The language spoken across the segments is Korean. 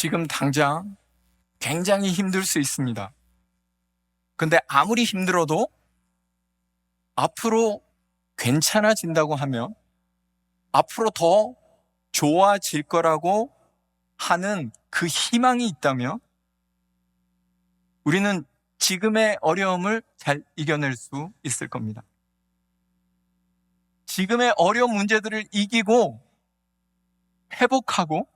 지금 당장 굉장히 힘들 수 있습니다. 근데 아무리 힘들어도 앞으로 괜찮아진다고 하면 앞으로 더 좋아질 거라고 하는 그 희망이 있다면 우리는 지금의 어려움을 잘 이겨낼 수 있을 겁니다. 지금의 어려운 문제들을 이기고 회복하고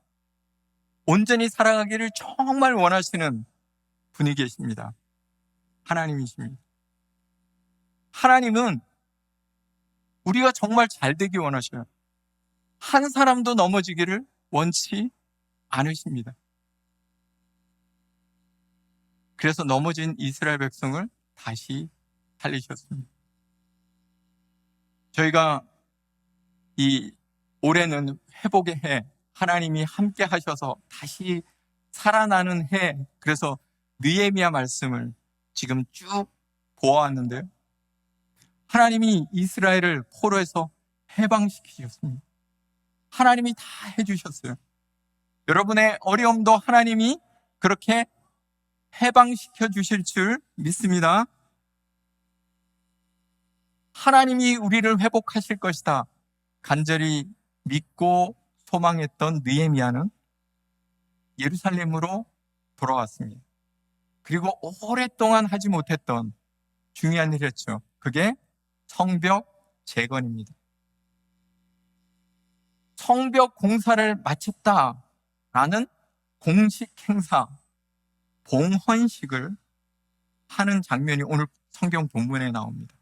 온전히 살아가기를 정말 원하시는 분이 계십니다. 하나님이십니다. 하나님은 우리가 정말 잘 되기 원하셔요. 한 사람도 넘어지기를 원치 않으십니다. 그래서 넘어진 이스라엘 백성을 다시 살리셨습니다. 저희가 이 올해는 회복의 해, 하나님이 함께 하셔서 다시 살아나는 해, 그래서 느헤미야 말씀을 지금 쭉 보아왔는데요. 하나님이 이스라엘을 포로에서 해방시키셨습니다. 하나님이 다 해주셨어요. 여러분의 어려움도 하나님이 그렇게 해방시켜 주실 줄 믿습니다. 하나님이 우리를 회복하실 것이다 간절히 믿고 소망했던 느헤미야는 예루살렘으로 돌아왔습니다. 그리고 오랫동안 하지 못했던 중요한 일을 했죠. 그게 성벽 재건입니다. 성벽 공사를 마쳤다라는 공식 행사, 봉헌식을 하는 장면이 오늘 성경 본문에 나옵니다.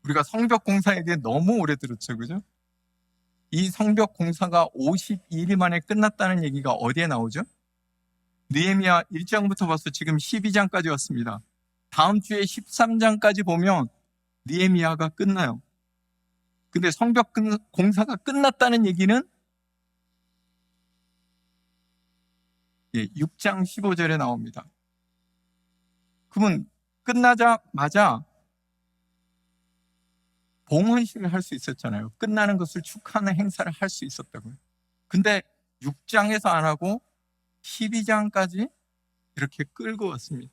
우리가 성벽 공사 얘기 너무 오래 들었죠, 그죠? 이 성벽 공사가 52일 만에 끝났다는 얘기가 어디에 나오죠? 느헤미야 1장부터 봐서 지금 12장까지 왔습니다. 다음 주에 13장까지 보면 느헤미야가 끝나요. 근데 성벽 공사가 끝났다는 얘기는 6장 15절에 나옵니다. 그러면 끝나자마자 봉헌식을 할 수 있었잖아요. 끝나는 것을 축하하는 행사를 할 수 있었다고요. 근데 6장에서 안 하고 12장까지 이렇게 끌고 왔습니다.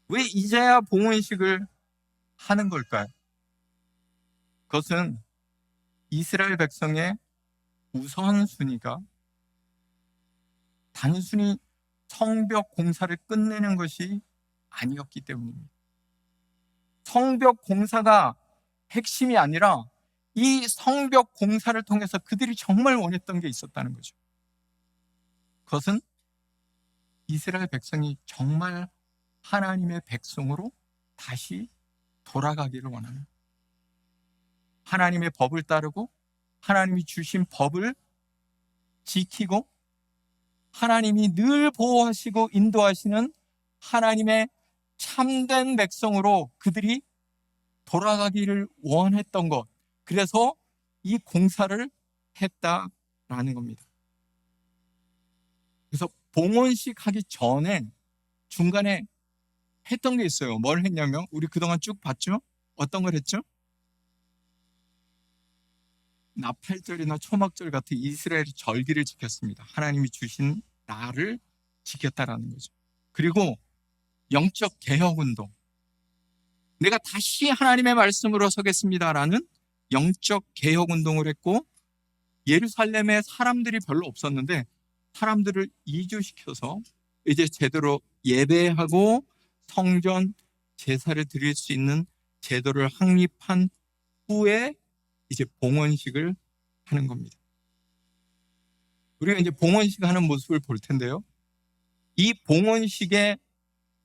왜 이제야 봉헌식을 하는 걸까요? 그것은 이스라엘 백성의 우선순위가 단순히 성벽 공사를 끝내는 것이 아니었기 때문입니다. 성벽 공사가 핵심이 아니라 이 성벽 공사를 통해서 그들이 정말 원했던 게 있었다는 거죠. 그것은 이스라엘 백성이 정말 하나님의 백성으로 다시 돌아가기를 원하는, 하나님의 법을 따르고 하나님이 주신 법을 지키고 하나님이 늘 보호하시고 인도하시는 하나님의 참된 백성으로 그들이 돌아가기를 원했던 것, 그래서 이 공사를 했다라는 겁니다. 그래서 봉헌식 하기 전에 중간에 했던 게 있어요. 뭘 했냐면 우리 그동안 쭉 봤죠? 어떤 걸 했죠? 나팔절이나 초막절 같은 이스라엘의 절기를 지켰습니다. 하나님이 주신 나를 지켰다라는 거죠. 그리고 영적 개혁운동, 내가 다시 하나님의 말씀으로 서겠습니다라는 영적 개혁운동을 했고, 예루살렘에 사람들이 별로 없었는데 사람들을 이주시켜서 이제 제대로 예배하고 성전 제사를 드릴 수 있는 제도를 확립한 후에 이제 봉헌식을 하는 겁니다. 우리가 이제 봉헌식 하는 모습을 볼 텐데요. 이 봉헌식의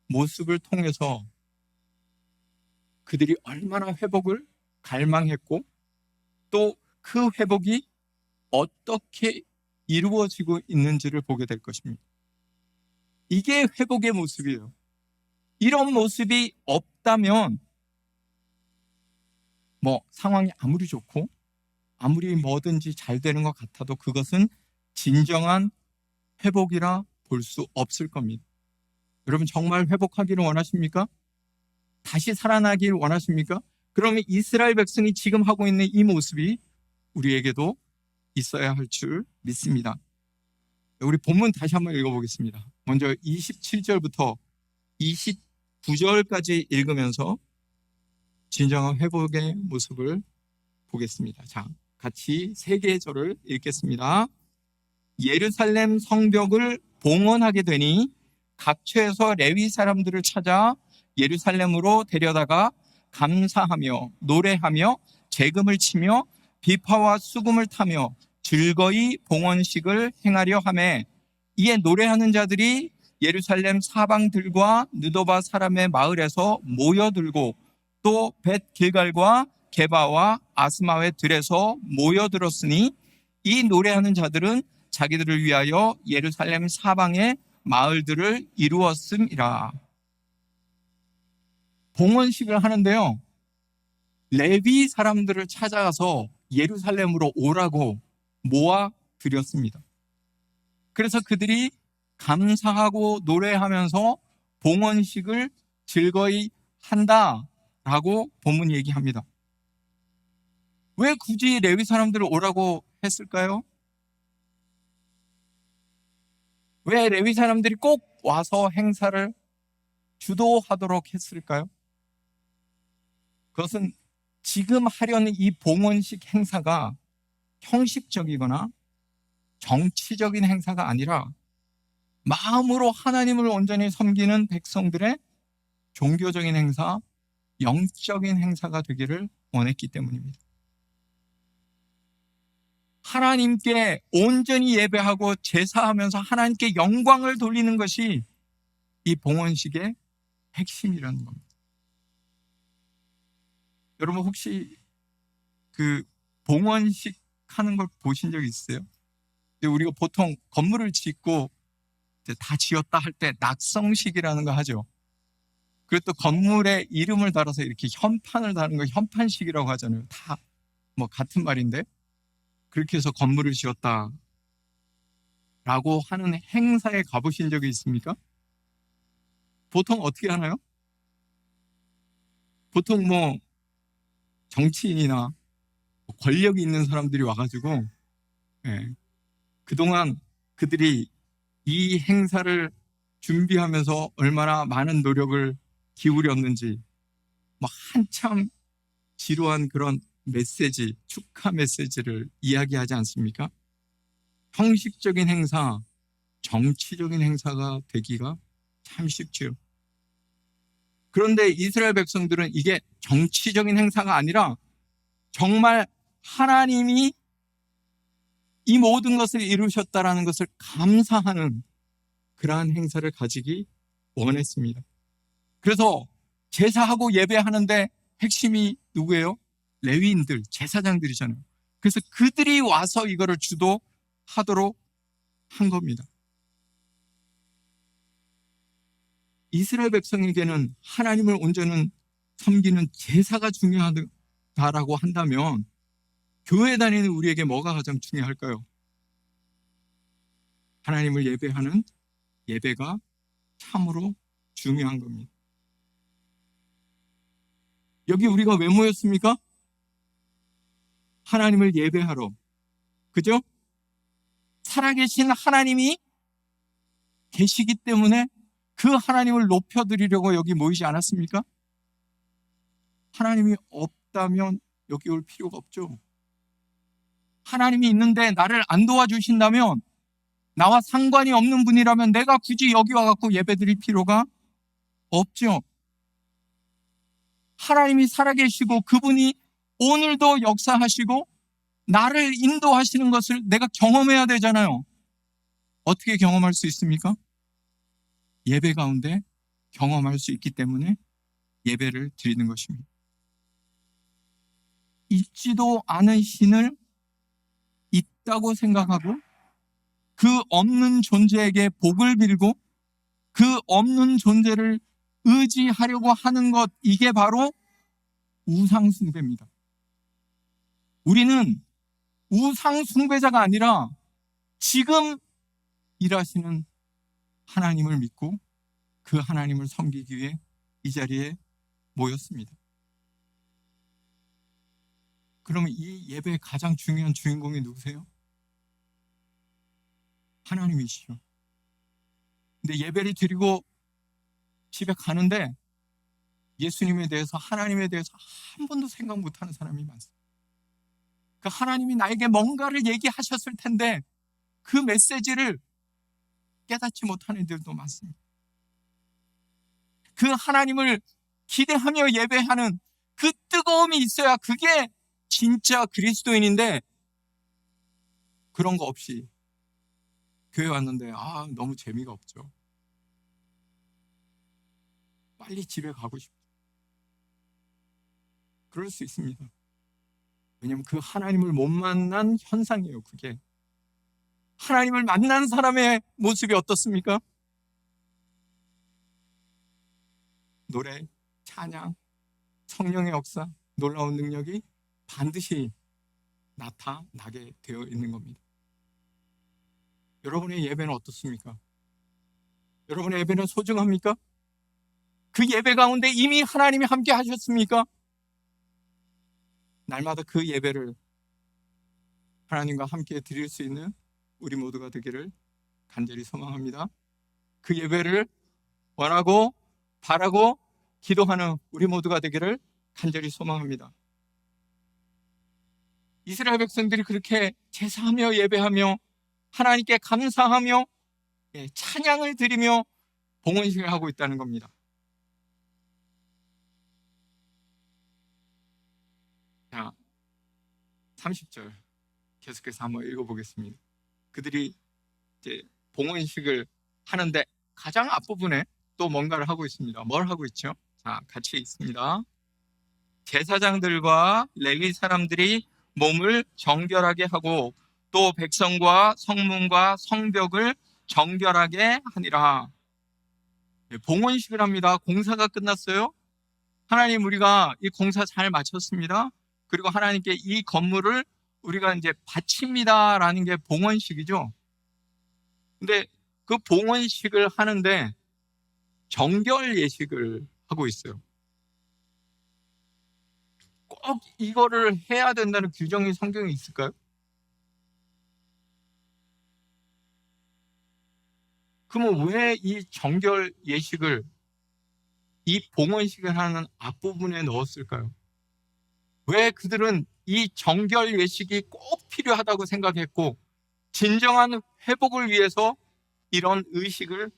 모습을 통해서 그들이 얼마나 회복을 갈망했고 또 그 회복이 어떻게 이루어지고 있는지를 보게 될 것입니다. 이게 회복의 모습이에요. 이런 모습이 없다면 상황이 아무리 좋고 아무리 뭐든지 잘 되는 것 같아도 그것은 진정한 회복이라 볼 수 없을 겁니다. 여러분 정말 회복하기를 원하십니까? 다시 살아나길 원하십니까? 그러면 이스라엘 백성이 지금 하고 있는 이 모습이 우리에게도 있어야 할 줄 믿습니다. 우리 본문 다시 한번 읽어보겠습니다. 먼저 27절부터 29절까지 읽으면서 진정한 회복의 모습을 보겠습니다. 자, 같이 세 개의 절을 읽겠습니다. 예루살렘 성벽을 봉헌하게 되니 각처에서 레위 사람들을 찾아 예루살렘으로 데려다가 감사하며 노래하며 재금을 치며 비파와 수금을 타며 즐거이 봉헌식을 행하려 하매, 이에 노래하는 자들이 예루살렘 사방들과 느도바 사람의 마을에서 모여들고 또 벳 길갈과 게바와 아스마의 들에서 모여들었으니, 이 노래하는 자들은 자기들을 위하여 예루살렘 사방의 마을들을 이루었음이라. 봉헌식을 하는데요, 레위 사람들을 찾아가서 예루살렘으로 오라고 모아 드렸습니다. 그래서 그들이 감사하고 노래하면서 봉헌식을 즐거이 한다라고 본문이 얘기합니다. 왜 굳이 레위 사람들을 오라고 했을까요? 왜 레위 사람들이 꼭 와서 행사를 주도하도록 했을까요? 그것은 지금 하려는 이 봉헌식 행사가 형식적이거나 정치적인 행사가 아니라 마음으로 하나님을 온전히 섬기는 백성들의 종교적인 행사, 영적인 행사가 되기를 원했기 때문입니다. 하나님께 온전히 예배하고 제사하면서 하나님께 영광을 돌리는 것이 이 봉헌식의 핵심이라는 겁니다. 여러분 혹시 그 봉헌식 하는 걸 보신 적 있어요? 우리가 보통 건물을 짓고 다 지었다 할 때 낙성식이라는 거 하죠. 그리고 또 건물에 이름을 달아서 이렇게 현판을 다는 거 현판식이라고 하잖아요. 다 뭐 같은 말인데, 그렇게 해서 건물을 지었다 라고 하는 행사에 가보신 적이 있습니까? 보통 어떻게 하나요? 보통 뭐 정치인이나 권력이 있는 사람들이 와가지고, 예, 그동안 그들이 이 행사를 준비하면서 얼마나 많은 노력을 기울였는지 막 한참 지루한 그런 메시지, 축하 메시지를 이야기하지 않습니까? 형식적인 행사, 정치적인 행사가 되기가 참 쉽죠. 그런데 이스라엘 백성들은 이게 정치적인 행사가 아니라 정말 하나님이 이 모든 것을 이루셨다라는 것을 감사하는 그러한 행사를 가지기 원했습니다. 그래서 제사하고 예배하는데 핵심이 누구예요? 레위인들, 제사장들이잖아요. 그래서 그들이 와서 이거를 주도하도록 한 겁니다. 이스라엘 백성에게는 하나님을 온전히 섬기는 제사가 중요하다라고 한다면 교회 다니는 우리에게 뭐가 가장 중요할까요? 하나님을 예배하는 예배가 참으로 중요한 겁니다. 여기 우리가 왜 모였습니까? 하나님을 예배하러. 그죠? 살아계신 하나님이 계시기 때문에 그 하나님을 높여드리려고 여기 모이지 않았습니까? 하나님이 없다면 여기 올 필요가 없죠. 하나님이 있는데 나를 안 도와주신다면, 나와 상관이 없는 분이라면 내가 굳이 여기 와갖고 예배드릴 필요가 없죠. 하나님이 살아계시고 그분이 오늘도 역사하시고 나를 인도하시는 것을 내가 경험해야 되잖아요. 어떻게 경험할 수 있습니까? 예배 가운데 경험할 수 있기 때문에 예배를 드리는 것입니다. 있지도 않은 신을 있다고 생각하고 그 없는 존재에게 복을 빌고 그 없는 존재를 의지하려고 하는 것, 이게 바로 우상숭배입니다. 우리는 우상숭배자가 아니라 지금 일하시는 하나님을 믿고 그 하나님을 섬기기 위해 이 자리에 모였습니다. 그러면 이 예배의 가장 중요한 주인공이 누구세요? 하나님이시죠. 근데 예배를 드리고 집에 가는데 예수님에 대해서, 하나님에 대해서 한 번도 생각 못하는 사람이 많습니다. 그 하나님이 나에게 뭔가를 얘기하셨을 텐데 그 메시지를 깨닫지 못하는 이들도 많습니다. 그 하나님을 기대하며 예배하는 그 뜨거움이 있어야 그게 진짜 그리스도인인데, 그런 거 없이 교회 왔는데 너무 재미가 없죠. 빨리 집에 가고 싶죠. 그럴 수 있습니다. 왜냐하면 그 하나님을 못 만난 현상이에요. 그게 하나님을 만난 사람의 모습이 어떻습니까? 노래, 찬양, 성령의 역사, 놀라운 능력이 반드시 나타나게 되어 있는 겁니다. 여러분의 예배는 어떻습니까? 여러분의 예배는 소중합니까? 그 예배 가운데 이미 하나님이 함께 하셨습니까? 날마다 그 예배를 하나님과 함께 드릴 수 있는 우리 모두가 되기를 간절히 소망합니다. 그 예배를 원하고 바라고 기도하는 우리 모두가 되기를 간절히 소망합니다. 이스라엘 백성들이 그렇게 제사하며 예배하며 하나님께 감사하며 찬양을 드리며 봉헌식을 하고 있다는 겁니다. 자, 30절 계속해서 한번 읽어보겠습니다. 그들이 이제 봉헌식을 하는데 가장 앞부분에 또 뭔가를 하고 있습니다. 뭘 하고 있죠? 자, 같이 읽습니다. 제사장들과 레위 사람들이 몸을 정결하게 하고 또 백성과 성문과 성벽을 정결하게 하니라. 봉헌식을 합니다. 공사가 끝났어요. 하나님, 우리가 이 공사 잘 마쳤습니다. 그리고 하나님께 이 건물을 우리가 이제 바칩니다라는 게 봉헌식이죠. 근데 그 봉헌식을 하는데 정결 예식을 하고 있어요. 꼭 이거를 해야 된다는 규정이 성경에 있을까요? 그러면 왜 이 정결 예식을, 이 봉헌식을 하는 앞부분에 넣었을까요? 왜 그들은 이 정결 예식이 꼭 필요하다고 생각했고 진정한 회복을 위해서 이런 의식을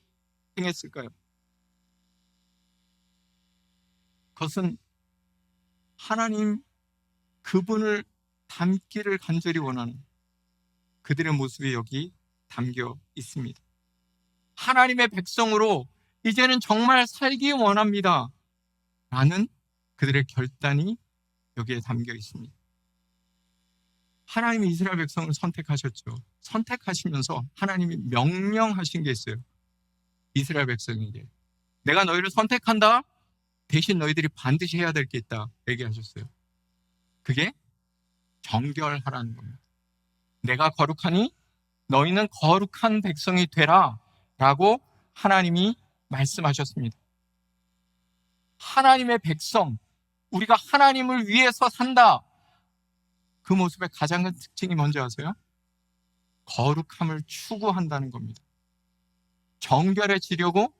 행했을까요? 그것은 하나님 그분을 닮기를 간절히 원하는 그들의 모습이 여기 담겨 있습니다. 하나님의 백성으로 이제는 정말 살기 원합니다 라는 그들의 결단이 여기에 담겨 있습니다. 하나님이 이스라엘 백성을 선택하셨죠. 선택하시면서 하나님이 명령하신 게 있어요. 이스라엘 백성에게 내가 너희를 선택한다. 대신 너희들이 반드시 해야 될 게 있다 얘기하셨어요. 그게 정결하라는 겁니다. 내가 거룩하니 너희는 거룩한 백성이 되라 라고 하나님이 말씀하셨습니다. 하나님의 백성, 우리가 하나님을 위해서 산다. 그 모습의 가장 큰 특징이 뭔지 아세요? 거룩함을 추구한다는 겁니다. 정결해지려고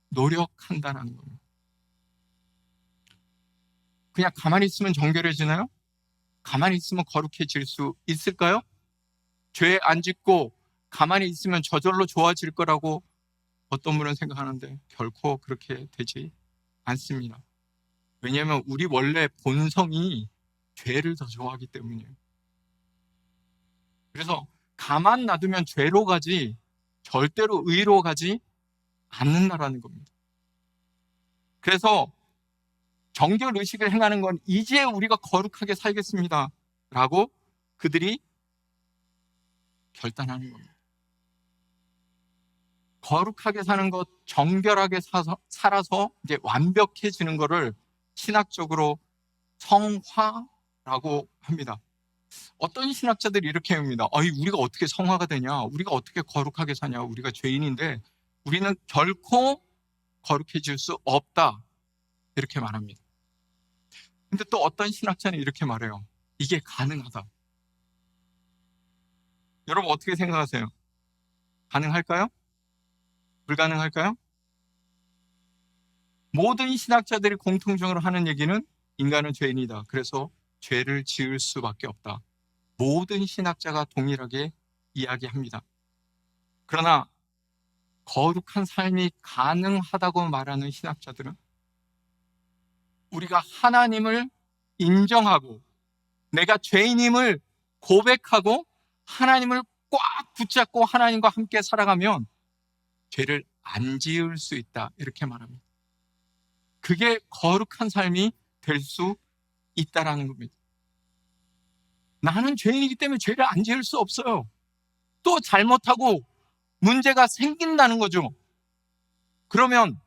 노력한다는 겁니다. 그냥 가만히 있으면 정결해지나요? 가만히 있으면 거룩해질 수 있을까요? 죄 안 짓고 가만히 있으면 저절로 좋아질 거라고 어떤 분은 생각하는데 결코 그렇게 되지 않습니다. 왜냐하면 우리 원래 본성이 죄를 더 좋아하기 때문이에요. 그래서 가만 놔두면 죄로 가지 절대로 의로 가지 않는다라는 겁니다. 그래서 정결 의식을 행하는 건 이제 우리가 거룩하게 살겠습니다 라고 그들이 결단하는 겁니다. 거룩하게 사는 것, 정결하게 살아서 이제 완벽해지는 것을 신학적으로 성화라고 합니다. 어떤 신학자들이 이렇게 합니다. 우리가 어떻게 성화가 되냐? 우리가 어떻게 거룩하게 사냐? 우리가 죄인인데 우리는 결코 거룩해질 수 없다. 이렇게 말합니다. 근데 또 어떤 신학자는 이렇게 말해요. 이게 가능하다. 여러분 어떻게 생각하세요? 가능할까요? 불가능할까요? 모든 신학자들이 공통적으로 하는 얘기는 인간은 죄인이다. 그래서 죄를 지을 수밖에 없다. 모든 신학자가 동일하게 이야기합니다. 그러나 거룩한 삶이 가능하다고 말하는 신학자들은 우리가 하나님을 인정하고 내가 죄인임을 고백하고 하나님을 꽉 붙잡고 하나님과 함께 살아가면 죄를 안 지을 수 있다, 이렇게 말합니다. 그게 거룩한 삶이 될 수 있다라는 겁니다. 나는 죄인이기 때문에 죄를 안 지을 수 없어요. 또 잘못하고 문제가 생긴다는 거죠. 그러면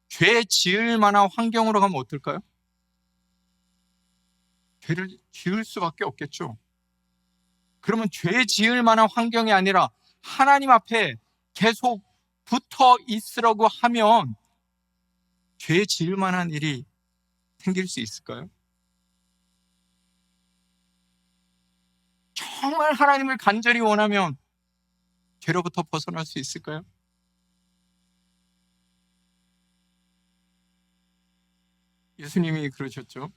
죄 지을 만한 환경으로 가면 어떨까요? 죄를 지을 수밖에 없겠죠. 그러면 죄 지을 만한 환경이 아니라 하나님 앞에 계속 붙어 있으려고 하면 죄 지을 만한 일이 생길 수 있을까요? 정말 하나님을 간절히 원하면 죄로부터 벗어날 수 있을까요? 예수님이 그러셨죠.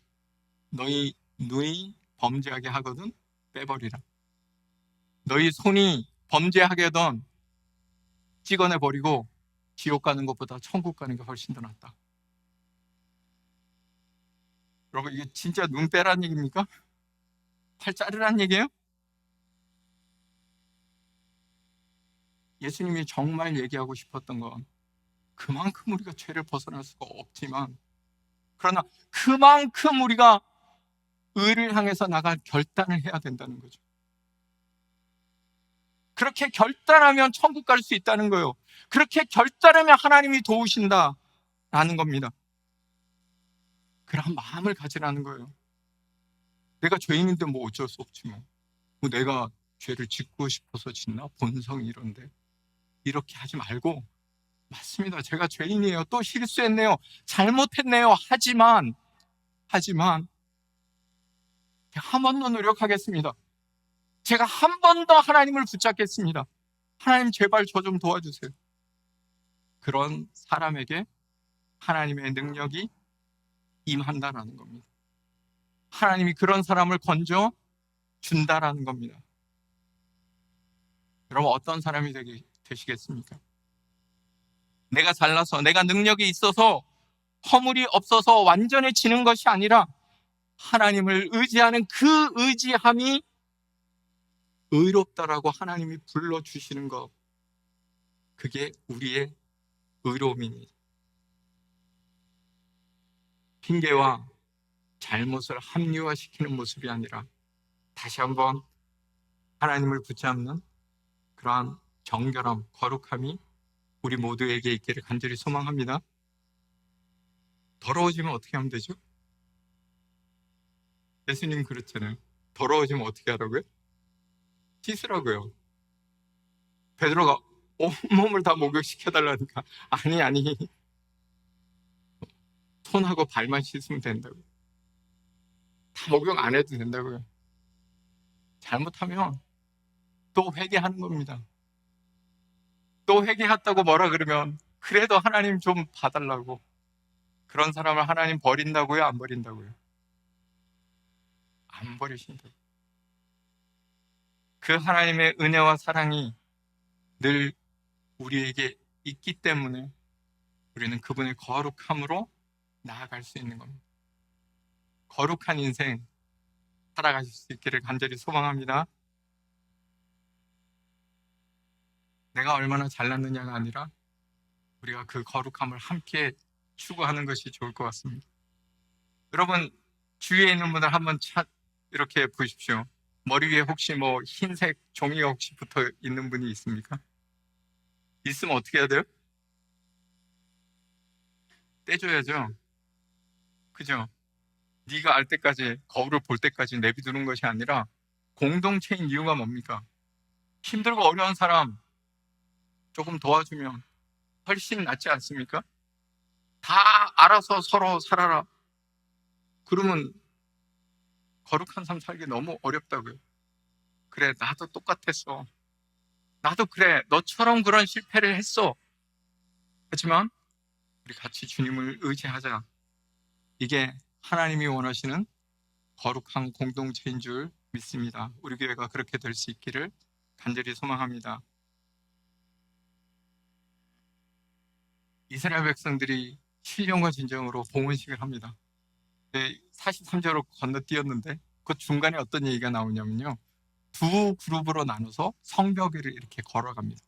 너희 눈이 범죄하게 하거든 빼버리라. 너희 손이 범죄하게 하던 찍어내버리고 지옥 가는 것보다 천국 가는 게 훨씬 더 낫다. 여러분, 이게 진짜 눈 빼라는 얘기입니까? 팔 자르라는 얘기예요? 예수님이 정말 얘기하고 싶었던 건 그만큼 우리가 죄를 벗어날 수가 없지만, 그러나 그만큼 우리가 의를 향해서 나갈 결단을 해야 된다는 거죠. 그렇게 결단하면 천국 갈 수 있다는 거예요. 그렇게 결단하면 하나님이 도우신다라는 겁니다. 그런 마음을 가지라는 거예요. 내가 죄인인데 뭐 어쩔 수 없지 뭐 내가 죄를 짓고 싶어서 짓나? 본성이 이런데. 이렇게 하지 말고, 맞습니다. 제가 죄인이에요. 또 실수했네요. 잘못했네요. 하지만 제가 한 번 더 노력하겠습니다. 제가 한 번 더 하나님을 붙잡겠습니다. 하나님 제발 저 좀 도와주세요. 그런 사람에게 하나님의 능력이 임한다라는 겁니다. 하나님이 그런 사람을 건져 준다라는 겁니다. 여러분, 어떤 사람이 되시겠습니까? 내가 잘나서, 내가 능력이 있어서, 허물이 없어서 완전해지는 것이 아니라 하나님을 의지하는 그 의지함이 의롭다라고 하나님이 불러주시는 것, 그게 우리의 의로움입니다. 핑계와 잘못을 합리화시키는 모습이 아니라 다시 한번 하나님을 붙잡는 그러한 정결함, 거룩함이 우리 모두에게 있기를 간절히 소망합니다. 더러워지면 어떻게 하면 되죠? 예수님 그랬잖아요. 더러워지면 어떻게 하라고요? 씻으라고요. 베드로가 온몸을 다 목욕시켜달라니까 아니 손하고 발만 씻으면 된다고요. 다 목욕 안 해도 된다고요. 잘못하면 또 회개하는 겁니다. 또 회개했다고 뭐라 그러면 그래도 하나님 좀 봐달라고. 그런 사람을 하나님 버린다고요? 안 버린다고요? 안 버리신다고. 그 하나님의 은혜와 사랑이 늘 우리에게 있기 때문에 우리는 그분의 거룩함으로 나아갈 수 있는 겁니다. 거룩한 인생 살아가실 수 있기를 간절히 소망합니다. 내가 얼마나 잘났느냐가 아니라 우리가 그 거룩함을 함께 추구하는 것이 좋을 것 같습니다. 여러분, 주위에 있는 분들 한번 이렇게 보십시오. 머리 위에 혹시 뭐 흰색 종이가 혹시 붙어 있는 분이 있습니까? 있으면 어떻게 해야 돼요? 떼줘야죠. 그죠? 네가 알 때까지, 거울을 볼 때까지 내비두는 것이 아니라 공동체인 이유가 뭡니까? 힘들고 어려운 사람 조금 도와주면 훨씬 낫지 않습니까? 다 알아서 서로 살아라. 그러면 거룩한 삶 살기 너무 어렵다고요. 그래, 나도 똑같았어. 나도 그래. 너처럼 그런 실패를 했어. 하지만 우리 같이 주님을 의지하자. 이게 하나님이 원하시는 거룩한 공동체인 줄 믿습니다. 우리 교회가 그렇게 될 수 있기를 간절히 소망합니다. 이스라엘 백성들이 신령과 진정으로 봉헌식을 합니다. 43절로 건너뛰었는데 그 중간에 어떤 얘기가 나오냐면요. 두 그룹으로 나눠서 성벽을 이렇게 걸어갑니다.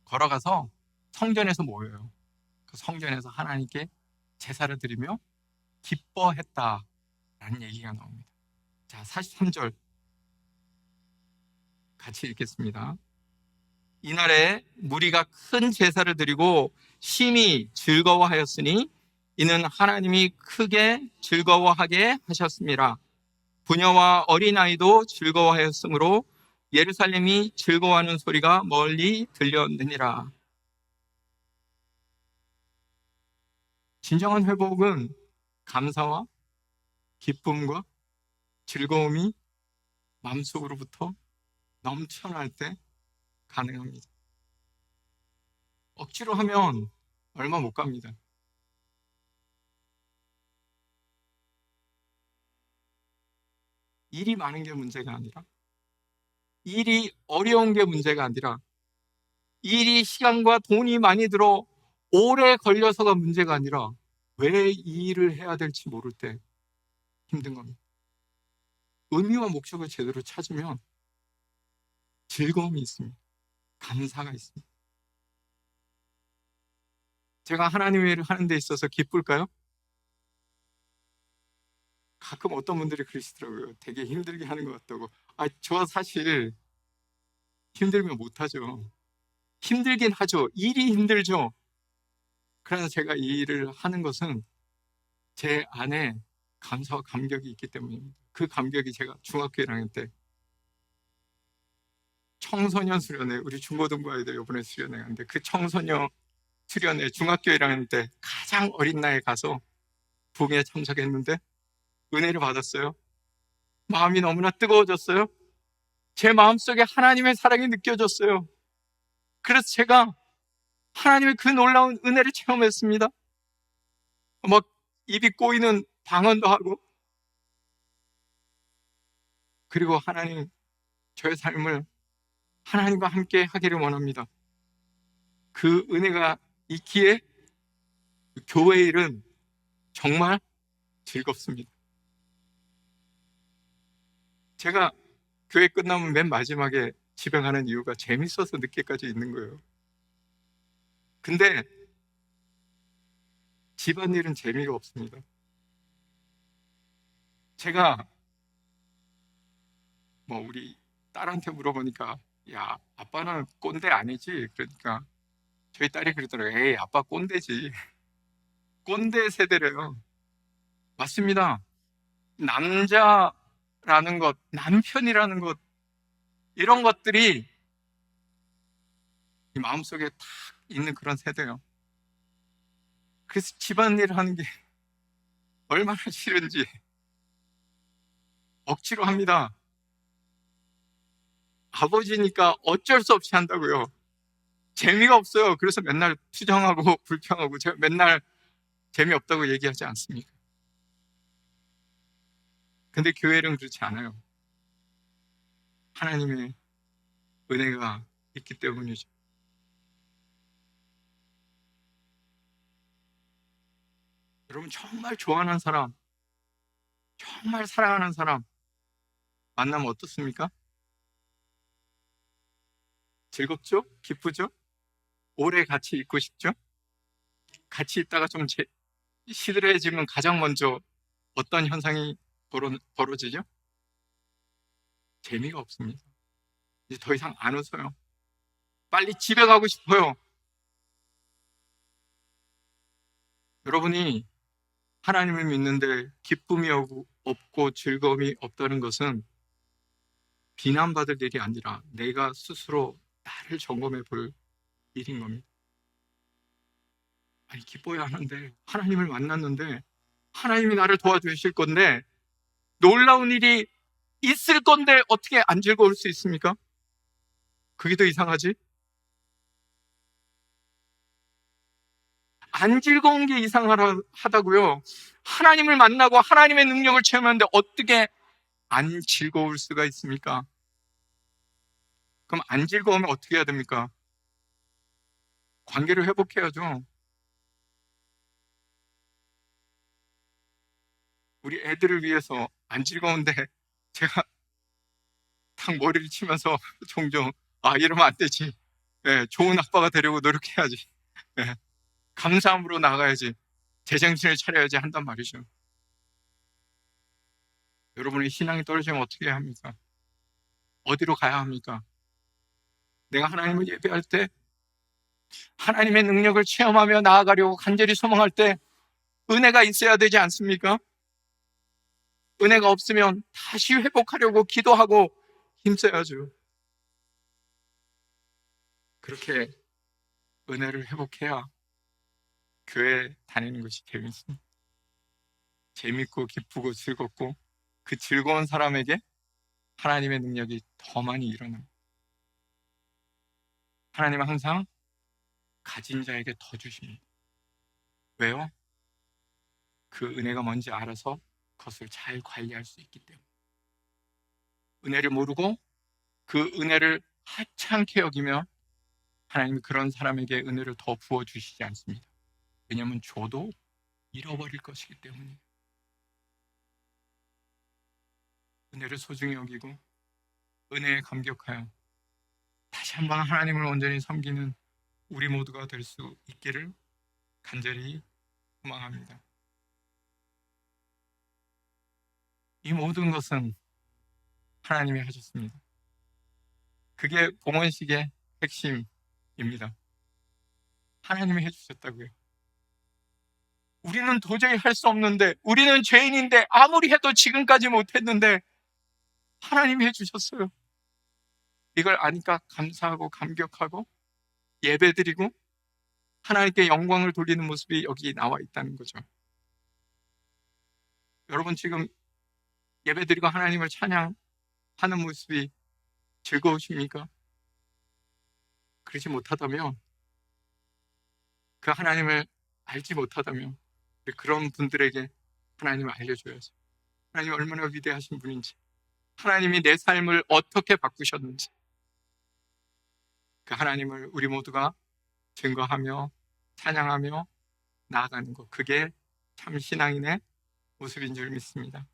걸어가서 성전에서 모여요. 그 성전에서 하나님께 제사를 드리며 기뻐했다라는 얘기가 나옵니다. 자, 43절 같이 읽겠습니다. 이날에 무리가 큰 제사를 드리고 심히 즐거워하였으니 이는 하나님이 크게 즐거워하게 하셨습니다. 부녀와 어린아이도 즐거워하였으므로 예루살렘이 즐거워하는 소리가 멀리 들렸느니라. 진정한 회복은 감사와 기쁨과 즐거움이 마음속으로부터 넘쳐날 때 가능합니다. 억지로 하면 얼마 못 갑니다. 일이 많은 게 문제가 아니라, 일이 어려운 게 문제가 아니라, 일이 시간과 돈이 많이 들어 오래 걸려서가 문제가 아니라 왜 이 일을 해야 될지 모를 때 힘든 겁니다. 의미와 목적을 제대로 찾으면 즐거움이 있습니다. 감사가 있습니다. 제가 하나님의 일을 하는 데 있어서 기쁠까요? 가끔 어떤 분들이 그러시더라고요. 되게 힘들게 하는 것 같다고. 저 사실 힘들면 못하죠. 힘들긴 하죠. 일이 힘들죠. 그러나 제가 이 일을 하는 것은 제 안에 감사와 감격이 있기 때문입니다. 그 감격이 제가 중학교 1학년 때 청소년 수련회, 우리 중고등부 아이들 이번에 수련회 갔는데 그 청소년 수련회 중학교 1학년 때 가장 어린 나이에 가서 부흥에 참석했는데 은혜를 받았어요. 마음이 너무나 뜨거워졌어요. 제 마음속에 하나님의 사랑이 느껴졌어요. 그래서 제가 하나님의 그 놀라운 은혜를 체험했습니다. 막 입이 꼬이는 방언도 하고, 그리고 하나님, 저의 삶을 하나님과 함께 하기를 원합니다. 그 은혜가 있기에 교회 일은 정말 즐겁습니다. 제가 교회 끝나면 맨 마지막에 집에 가는 이유가 재밌어서 늦게까지 있는 거예요. 근데 집안일은 재미가 없습니다. 제가 우리 딸한테 물어보니까 야, 아빠는 꼰대 아니지? 그러니까 저희 딸이 그러더라고요. 에이, 아빠 꼰대지. 꼰대 세대래요. 맞습니다. 남자라는 것, 남편이라는 것, 이런 것들이 이 마음속에 탁 있는 그런 세대예요. 그래서 집안일을 하는 게 얼마나 싫은지 억지로 합니다. 아버지니까 어쩔 수 없이 한다고요. 재미가 없어요. 그래서 맨날 투정하고 불평하고 제가 맨날 재미없다고 얘기하지 않습니까? 근데 교회는 그렇지 않아요. 하나님의 은혜가 있기 때문이죠. 여러분, 정말 좋아하는 사람, 정말 사랑하는 사람 만나면 어떻습니까? 즐겁죠? 기쁘죠? 오래 같이 있고 싶죠? 같이 있다가 좀 시들해지면 가장 먼저 어떤 현상이 벌어지죠? 재미가 없습니다. 이제 더 이상 안 웃어요. 빨리 집에 가고 싶어요. 여러분이 하나님을 믿는데 기쁨이 없고 즐거움이 없다는 것은 비난받을 일이 아니라 내가 스스로 나를 점검해 볼 일인 겁니다. 기뻐야 하는데, 하나님을 만났는데 하나님이 나를 도와주실 건데, 놀라운 일이 있을 건데 어떻게 안 즐거울 수 있습니까? 그게 더 이상하지? 안 즐거운 게 이상하다고요. 하나님을 만나고 하나님의 능력을 체험하는데 어떻게 안 즐거울 수가 있습니까? 그럼 안 즐거우면 어떻게 해야 됩니까? 관계를 회복해야죠. 우리 애들을 위해서 안 즐거운데 제가 탁 머리를 치면서 종종 이러면 안 되지. 예, 좋은 아빠가 되려고 노력해야지. 예, 감사함으로 나가야지. 제정신을 차려야지 한단 말이죠. 여러분의 신앙이 떨어지면 어떻게 해야 합니까? 어디로 가야 합니까? 내가 하나님을 예배할 때 하나님의 능력을 체험하며 나아가려고 간절히 소망할 때 은혜가 있어야 되지 않습니까? 은혜가 없으면 다시 회복하려고 기도하고 힘써야죠. 그렇게 은혜를 회복해야 교회 다니는 것이 재밌습니다. 재밌고 기쁘고 즐겁고 그 즐거운 사람에게 하나님의 능력이 더 많이 일어납니다. 하나님은 항상 가진 자에게 더 주십니다. 왜요? 그 은혜가 뭔지 알아서 그것을 잘 관리할 수 있기 때문에. 은혜를 모르고 그 은혜를 하찮게 여기며 하나님이 그런 사람에게 은혜를 더 부어주시지 않습니다. 왜냐하면 줘도 잃어버릴 것이기 때문이에요. 은혜를 소중히 여기고 은혜에 감격하여 다시 한번 하나님을 온전히 섬기는 우리 모두가 될 수 있기를 간절히 소망합니다. 이 모든 것은 하나님이 하셨습니다. 그게 봉헌식의 핵심입니다. 하나님이 해주셨다고요. 우리는 도저히 할 수 없는데, 우리는 죄인인데 아무리 해도 지금까지 못했는데 하나님이 해주셨어요. 이걸 아니까 감사하고 감격하고 예배드리고 하나님께 영광을 돌리는 모습이 여기 나와 있다는 거죠. 여러분 지금 예배드리고 하나님을 찬양하는 모습이 즐거우십니까? 그러지 못하다면, 그 하나님을 알지 못하다면 그런 분들에게 하나님을 알려줘야죠. 하나님이 얼마나 위대하신 분인지, 하나님이 내 삶을 어떻게 바꾸셨는지, 그 하나님을 우리 모두가 증거하며 찬양하며 나아가는 것, 그게 참 신앙인의 모습인 줄 믿습니다.